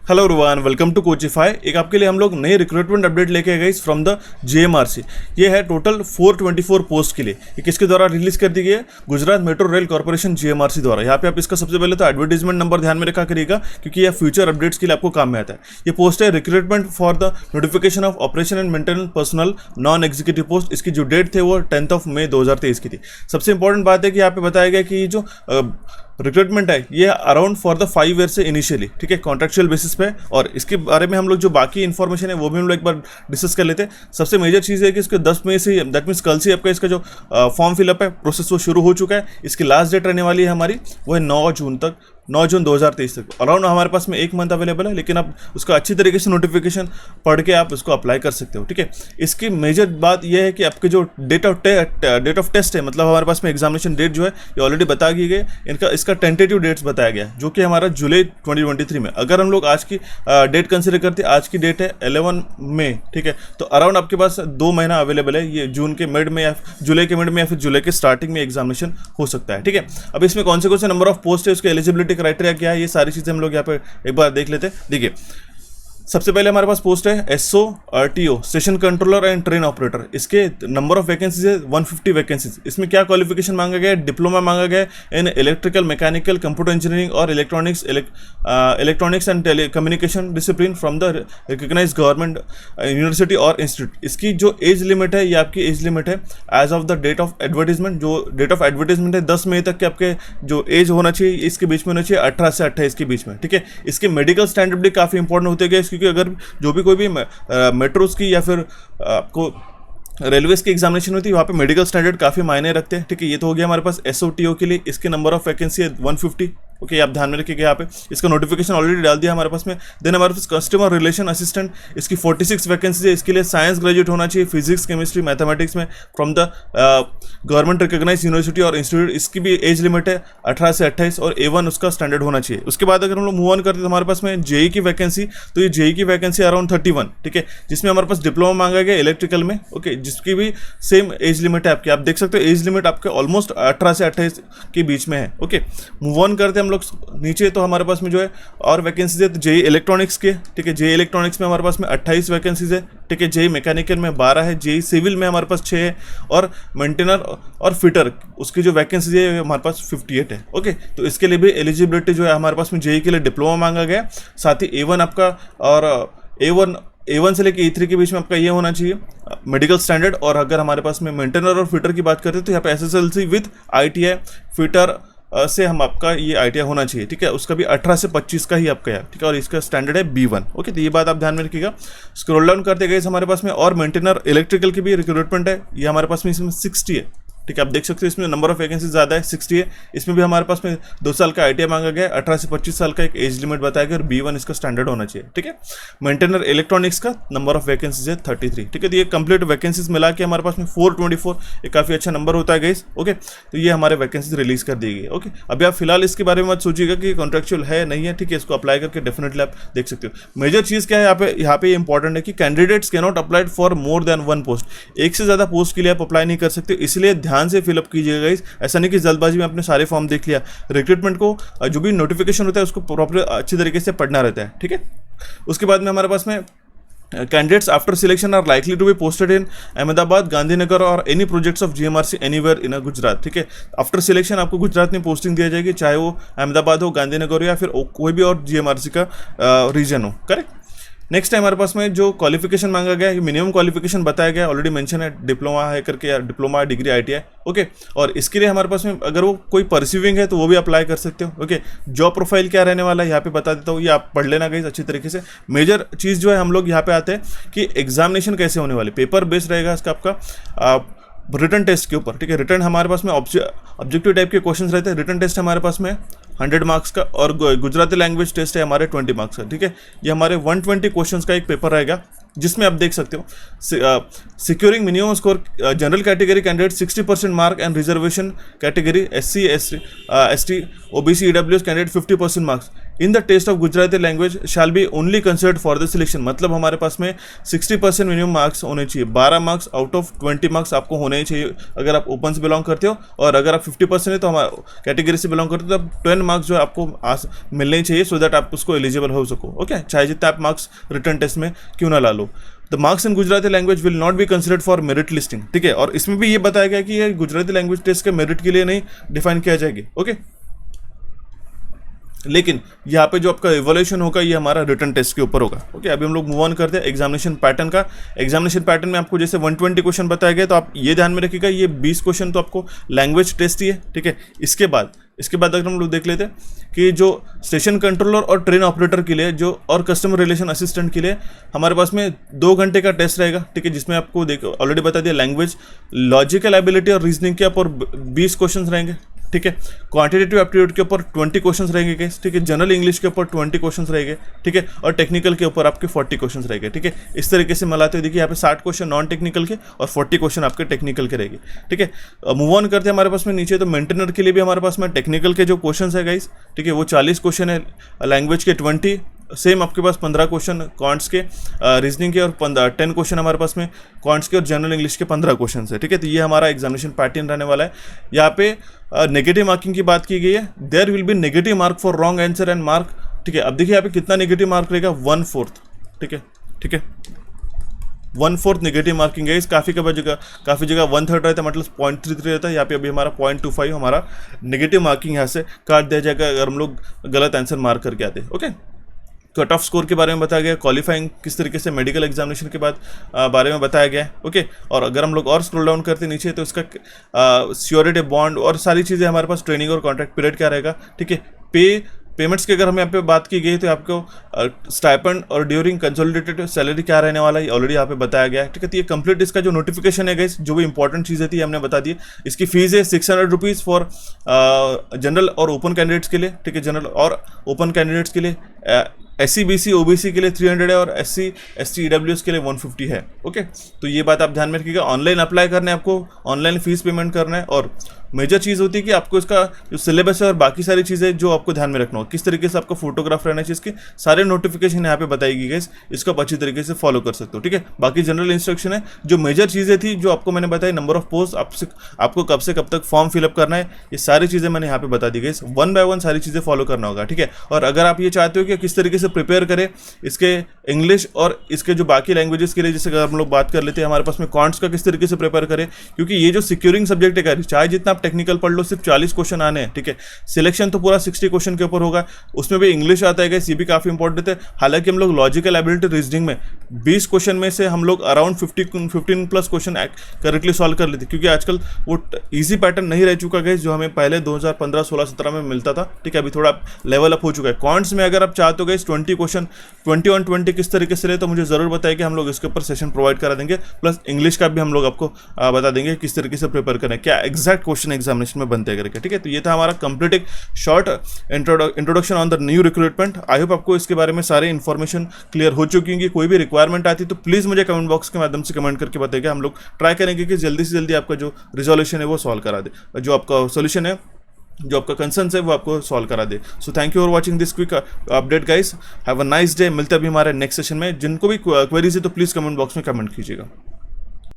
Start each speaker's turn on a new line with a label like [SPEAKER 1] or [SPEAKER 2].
[SPEAKER 1] Hello everyone, welcome to Coachify. एक आपके लिए हम लोग नई रिक्रूटमेंट अपडेट लेके आए गाइस फ्रॉम द जेएमआरसी। ये है टोटल 424 पोस्ट के लिए। ये किसके द्वारा रिलीज कर दी गई है? गुजरात मेट्रो रेल कॉर्पोरेशन जेएमआरसी द्वारा। यहाँ पे आप इसका सबसे पहले तो एडवर्टीजमेंट नंबर ध्यान में रखा करिएगा, क्योंकि यह फ्यूचर अपडेट्स के लिए आपको काम में आता है। ये पोस्ट है recruitment for the notification of operation and maintenance personal non executive post. इसकी जो डेट थे वो 10 मई 2023 की थी। सबसे इंपॉर्टेंट बात है कि यहाँ पे बताया गया कि जो रिक्रूटमेंट है ये अराउंड फॉर द 5 ईयर से इनिशियली, ठीक है, कॉन्ट्रेक्चुअल बेसिस पे। और इसके बारे में हम लोग जो बाकी इन्फॉर्मेशन है वो भी हम लोग एक बार डिस्कस कर लेते हैं। सबसे मेजर चीज़ है कि इसके 10 मई से, दैट मीन्स कल से आपका इसका जो फॉर्म फिलअप है प्रोसेस वो शुरू हो चुका है। इसकी लास्ट डेट रहने वाली है हमारी, वो है 9 जून तक, 9 जून 2023 तक। अराउंड हमारे पास में 1 मंथ अवेलेबल है, लेकिन आप उसका अच्छी तरीके से नोटिफिकेशन पढ़ के आप उसको अप्लाई कर सकते हो, ठीक है। इसकी मेजर बात यह है कि आपके जो डेट ऑफ टेस्ट है, मतलब हमारे पास में एग्जामिनेशन डेट जो है ये ऑलरेडी बता दी गई। इसका टेंटेटिव डेट्स बताया गया, जो कि हमारा जुलाई 2023 में। अगर हम लोग आज की डेट कंसिडर करते हैं, आज की डेट है 11 मई, ठीक है, तो अराउंड आपके पास 2 महीना अवेलेबल है। ये जून के मिड में या जुलाई के मिड में या फिर जुलाई के स्टार्टिंग में एग्जामिनेशन हो सकता है, ठीक है। अब इसमें कौन से नंबर ऑफ पोस्ट है, उसके एलिजिबिलिटी क्राइटेरिया क्या है, ये सारी चीजें हम लोग यहाँ पे एक बार देख लेते हैं। देखिए, सबसे पहले हमारे पास पोस्ट है SO RTO station controller and train operator. इसके नंबर ऑफ वैकेंसीज है 150 वैकेंसीज। इसमें क्या क्वालिफिकेशन मांगा गया है? डिप्लोमा मांगा गया है in electrical, mechanical, computer engineering और electronics and telecommunication discipline from the recognise government university और इंस्टीट्यूट। इसकी जो एज लिमिट है, ये आपकी एज लिमिट है age of the date of advertisement. जो डेट ऑफ एडवर्टीजमेंट है 10 मई तक के आपके जो एज होना चाहिए इसके बीच में होना चाहिए, 18 से 28 के बीच में, ठीक है। इसके मेडिकल स्टैंडर्ड भी काफ़ी इंपॉर्टेंट होते गए, क्योंकि अगर जो भी कोई भी मेट्रोस की या फिर आपको रेलवेज की एग्जामिनेशन होती है, वहाँ पे मेडिकल स्टैंडर्ड काफ़ी मायने रखते हैं, ठीक है। ये तो हो गया हमारे पास एसओटीओ के लिए। इसके नंबर ऑफ वैकेंसी है 150, ओके, आप ध्यान में रखिएगा। यहाँ पे इसका नोटिफिकेशन ऑलरेडी डाल दिया हमारे पास में। देन हमारे पास कस्टमर रिलेशन असिस्टेंट, इसकी 46 वैकेंसी है। इसके लिए साइंस ग्रेजुएट होना चाहिए, फिजिक्स, केमिस्ट्री, मैथमेटिक्स में from the government recognise university और इंस्टीट्यूट। इसकी भी एज लिमिट है 18 से 28 और A1 उसका स्टैंडर्ड होना चाहिए। उसके बाद अगर हम लोग मूव ऑन करते हैं तो हमारे पास में जेई की वैकेंसी, तो ये जेई की वैकेंसी अराउंड 31, ठीक है, जिसमें हमारे पास डिप्लोमा मांगा गया इलेक्ट्रिकल में, ओके, जिसकी भी सेम एज लिमिट है आपकी। आप देख सकते हो एज लिमिट आपके ऑलमोस्ट 18 से 28 के बीच में है, ओके। मूव ऑन करते हैं हम लोग नीचे, तो हमारे पास में जो है और वैकेंसीज है तो जेई इलेक्ट्रॉनिक्स के, ठीक है। जेई इलेक्ट्रॉनिक्स में हमारे पास में 28 वैकेंसीज है, ठीक है। जेई मैकेनिकल में 12 है, जेई सिविल में हमारे पास 6 है, और मेंटेनर और फिटर उसकी जो वैकेंसीज है हमारे पास 58 है, ओके। तो इसके लिए भी एलिजिबिलिटी जो है हमारे पास में जेई के लिए डिप्लोमा मांगा गया, साथ ही A1 आपका, और A1 से लेकर A3 के बीच में आपका ये होना चाहिए मेडिकल स्टैंडर्ड। और अगर हमारे पास में मेंटेनर और फिटर की बात करते हैं तो यहाँ पे SSLC विद ITI फिटर से हम आपका ये ITI होना चाहिए, ठीक है। उसका भी 18 से 25 का ही आपका है, ठीक है, और इसका स्टैंडर्ड है B1, ओके। तो ये बात आप ध्यान में रखिएगा। स्क्रॉल डाउन करते गए हमारे पास में और मेंटेनर इलेक्ट्रिकल की भी रिक्रूटमेंट है, ये हमारे पास में इसमें 60 है, ठीक है। आप देख सकते हो इसमें नंबर ऑफ वैकेंसी ज़्यादा है, 60 है। इसमें भी हमारे पास में 2 साल का ITI मांगा गया है, 18 से 25 साल का एक एज लिमिट बताया गया, और B1 इसका स्टैंडर्ड होना चाहिए, ठीक है। मेंटेनर इलेक्ट्रॉनिक्स का नंबर ऑफ वैकेंसीज है 33, ठीक है। तो ये कंप्लीट वैकेंसीज मिला के हमारे पास में 424, ये काफ़ी अच्छा नंबर होता है गाइस, ओके। तो ये हमारे वैकेंसीज रिलीज कर दी गई, ओके। अभी आप फिलहाल इसके बारे में मत सोचिएगा कि कॉन्ट्रेक्चुअल है नहीं है, ठीक है। इसको अप्लाई करके डेफिनेटली आप देख सकते हो। मेजर चीज़ क्या है यहाँ पे इंपॉर्टेंट है कि candidates can not applied for more than 1 post. एक से ज़्यादा पोस्ट के लिए आप अप्लाई नहीं कर सकते, इसलिए ध्यान से फिलअप कीजिए गाइस। ऐसा नहीं कि जल्दबाजी में आपने सारे फॉर्म देख लिया। रिक्रूटमेंट को जो भी नोटिफिकेशन होता है उसको प्रॉपर अच्छी तरीके से पढ़ना रहता है, ठीक है। उसके बाद में हमारे पास में candidates after selection are likely to be posted in Ahmedabad, Gandhinagar और any projects of GMRC anywhere in Gujarat, ठीक है। आफ्टर सिलेक्शन आपको गुजरात में पोस्टिंग दिया जाएगी, चाहे वो अहमदाबाद हो, गांधीनगर हो या फिर कोई भी और GMRC का रीजन हो, करेक्ट। नेक्स्ट है हमारे पास में जो क्वालिफिकेशन मांगा गया है, मिनिमम क्वालिफिकेशन बताया गया, ऑलरेडी मेंशन है, डिप्लोमा है करके, या डिप्लोमा, डिग्री, ITI, ओके। और इसके लिए हमारे पास में अगर वो कोई परसिविंग है तो वो भी अप्लाई कर सकते हो, ओके। जॉब प्रोफाइल क्या रहने वाला है यहाँ पे बता देता हूँ, ये आप पढ़ लेना गाइस अच्छी तरीके से। मेजर चीज़ जो है हम लोग यहाँ पे आते हैं कि एग्जामिनेशन कैसे होने वाले, पेपर बेस्ड रहेगा इसका आपका रिटर्न टेस्ट के ऊपर, ठीक है। रिटर्न हमारे पास में ऑब्जेक्टिव टाइप के क्वेश्चंस रहते हैं। रिटर्न टेस्ट हमारे पास में 100 मार्क्स का, और गुजराती लैंग्वेज टेस्ट है हमारे 20 मार्क्स का, ठीक है। ये हमारे 120 क्वेश्चंस का एक पेपर रहेगा, जिसमें आप देख सकते हो securing minimum score general category candidate 60% mark and reservation category SC ST OBC EWS candidate 50% marks. In the test of Gujarati language shall be only considered for the selection. मतलब हमारे पास में 60% मिनिमम मार्क्स होने चाहिए, 12 मार्क्स आउट ऑफ 20 मार्क्स आपको होने ही चाहिए अगर आप ओपन से बिलोंग करते हो, और अगर आप 50% है तो हमारे कैटेगरी से बिलोंग करते हो तो आप 10 मार्क्स जो है आपको मिलने ही चाहिए, सो दैट आप उसको एलिजिबल हो सको। ओके, चाहे जितना आप मार्क्स रिटर्न टेस्ट में क्यों ना ला लो। The marks in Gujarati language will not be considered for merit listing. ठीक है, और इसमें भी ये बताया गया कि ये गुजराती लैंग्वेज टेस्ट के मेरिट के लिए नहीं डिफाइन किया जाएगी। ओके, लेकिन यहाँ पे जो आपका इवोल्यूशन होगा ये हमारा रिटर्न टेस्ट के ऊपर होगा। ओके, अभी हम लोग मूव ऑन करते हैं एग्जामिनेशन पैटर्न का। एग्जामिनेशन पैटर्न में आपको जैसे 120 क्वेश्चन बताया गया, तो आप ये ध्यान में रखिएगा ये 20 क्वेश्चन तो आपको लैंग्वेज टेस्ट ही है। ठीक है, इसके बाद अगर हम लोग देख लेते हैं कि जो स्टेशन कंट्रोलर और ट्रेन ऑपरेटर के लिए जो और कस्टमर रिलेशन असिस्टेंट के लिए हमारे पास में 2 घंटे का टेस्ट रहेगा। ठीक है, जिसमें आपको देखो ऑलरेडी बता दिया लैंग्वेज, लॉजिकल एबिलिटी और रीजनिंग के ऊपर 20 क्वेश्चन रहेंगे। ठीक है, क्वांटिटेटिव एप्टीट्यूड के ऊपर 20 क्वेश्चंस रहेंगे गाइस। ठीक है, जनरल इंग्लिश के ऊपर 20 क्वेश्चंस रहेंगे। ठीक है, और टेक्निकल के ऊपर आपके 40 क्वेश्चंस रहेंगे। ठीक है, इस तरीके से मिलाते हुए देखिए यहाँ पे 60 क्वेश्चन नॉन टेक्निकल के और 40 क्वेश्चन आपके टेक्निकल के रहेंगे। ठीक है, मूव ऑन करते हैं हमारे पास में नीचे, तो मेंटेनर के लिए भी हमारे पास में टेक्निकल के जो क्वेश्चन है गाइस, ठीक है, वो 40 क्वेश्चन है, लैंग्वेज के 20, सेम आपके पास 15 क्वेश्चन क्वांट्स के, रीजनिंग के, और 10 क्वेश्चन हमारे पास में क्वांट्स के और जनरल इंग्लिश के 15 क्वेश्चन है। ठीक है, तो ये हमारा एग्जामिनेशन पैटर्न रहने वाला है। यहाँ पे नेगेटिव मार्किंग की बात की गई है, there will be negative mark for wrong answer and mark. ठीक है, अब देखिए यहाँ पे कितना नेगेटिव मार्क रहेगा, 1/4। ठीक है 1/4 नेगेटिव मार्किंग है। इस काफ़ी जगह 1/3 रहता है, मतलब 0.33 रहता है। यहाँ पे अभी हमारा 0.25 हमारा नेगेटिव मार्किंग यहाँ से काट दिया जाएगा अगर हम लोग गलत आंसर मार्क करके आते हैं। ओके, कट ऑफ स्कोर के बारे में बताया गया, क्वालिफाइंग किस तरीके से मेडिकल एग्जामिनेशन के बाद बारे में बताया गया है। ओके, और अगर हम लोग और स्क्रॉल डाउन करते नीचे तो इसका सियोरिटी बॉन्ड और सारी चीज़ें हमारे पास, ट्रेनिंग और कॉन्ट्रैक्ट पीरियड क्या रहेगा। ठीक है, पेमेंट्स की अगर हम यहाँ पे बात की गई तो आपको स्टाइपेंड और ड्यूरिंग कंसोलिडेटेड सैलरी क्या रहने वाला है ऑलरेडी यहाँ पे बताया गया है। ठीक है, तो ये कंप्लीट इसका जो नोटिफिकेशन है गाइस, जो भी इंपॉर्टेंट चीज़ें थी हमने बता दी। इसकी फीस है 600 रुपीज़ फॉर जनरल और ओपन कैंडिडेट्स के लिए। ठीक है, जनरल और ओपन कैंडिडेट्स के लिए, SC BC OBC के लिए 300 है, और SC ST EWS के लिए 150 है। ओके, तो ये बात आप ध्यान में रखिएगा। ऑनलाइन अप्लाई करना है आपको, ऑनलाइन फीस पेमेंट करना है, और मेजर चीज़ होती है कि आपको इसका जो सिलेबस है और बाकी सारी चीज़ें जो आपको ध्यान में रखना हो, किस तरीके से आपका फोटोग्राफ रहना चाहिए, इसके सारे नोटिफिकेशन यहाँ पे बताएगी गाइस, इसको आप अच्छी तरीके से फॉलो कर सकते हो। ठीक है, बाकी जनरल इंस्ट्रक्शन है, जो मेजर चीज़ें थी जो आपको मैंने बताई, नंबर ऑफ पोस्ट, आपको कब से कब तक फॉर्म फिलअप करना है, ये सारी चीज़ें मैंने यहाँ पे बता दी गाइस। 1 बाय 1 सारी चीज़ें फॉलो करना होगा। ठीक है, और अगर आप ये चाहते हो कि किस तरीके से प्रिपेयर करें इसके इंग्लिश और इसके जो बाकी लैंग्वेजेस के लिए, जैसे अगर हम लोग बात कर लेते हैं हमारे पास में क्वांट्स का किस तरीके से प्रिपेयर करें, क्योंकि ये जो सिक्योरिंग सब्जेक्ट है, चाहे जितना आप टेक्निकल पढ़ लो, सिर्फ 40 क्वेश्चन आने हैं। ठीक है, सिलेक्शन तो पूरा 60 क्वेश्चन के ऊपर होगा, उसमें भी इंग्लिश आता है, ये भी काफी इंपॉर्टेंट है। हालांकि हम लोग लॉजिकल एबिलिटी रीजनिंग में 20 क्वेश्चन में से हम लोग around 15 plus question correctly solve कर लेते, क्योंकि आजकल वो इजी पैटर्न नहीं रह चुका है जो हमें पहले 2015, 16, 17 में मिलता था। ठीक है, अभी थोड़ा लेवल अप हो चुका है। क्वांट्स में अगर आप चाहते हो 20 क्वेश्चन 20 on 20 किस तरीके से रहे, तो मुझे जरूर बताइए कि हम लोग इसके ऊपर सेशन प्रोवाइड करा देंगे। प्लस इंग्लिश का भी हम लोग आपको बता देंगे किस तरीके से प्रिपेयर करें, क्या एग्जैक्ट क्वेश्चन एग्जामिनेशन में बनते करके। ठीक है, तो ये था हमारा कंप्लीट एक short introduction on the new recruitment. I hope आपको इसके बारे में सारे इन्फॉर्मेशन क्लियर हो चुकी होंगी। कोई भी रिक्वायरमेंट आती तो प्लीज़ मुझे कमेंट बॉक्स के माध्यम से कमेंट करके बताइएगा, हम लोग ट्राई करेंगे कि जल्दी से जल्दी आपका जो रिजोल्यूशन है वो सॉल्व करा दे, जो आपका सोल्यूशन है, जो आपका कंसर्न है वो आपको सॉल्व करा दे। So thank you for watching this quick update guys, have a nice day. मिलते हैं अभी हमारे नेक्स्ट सेशन में। जिनको भी क्वेरीज है तो प्लीज़ कमेंट बॉक्स में कमेंट कीजिएगा।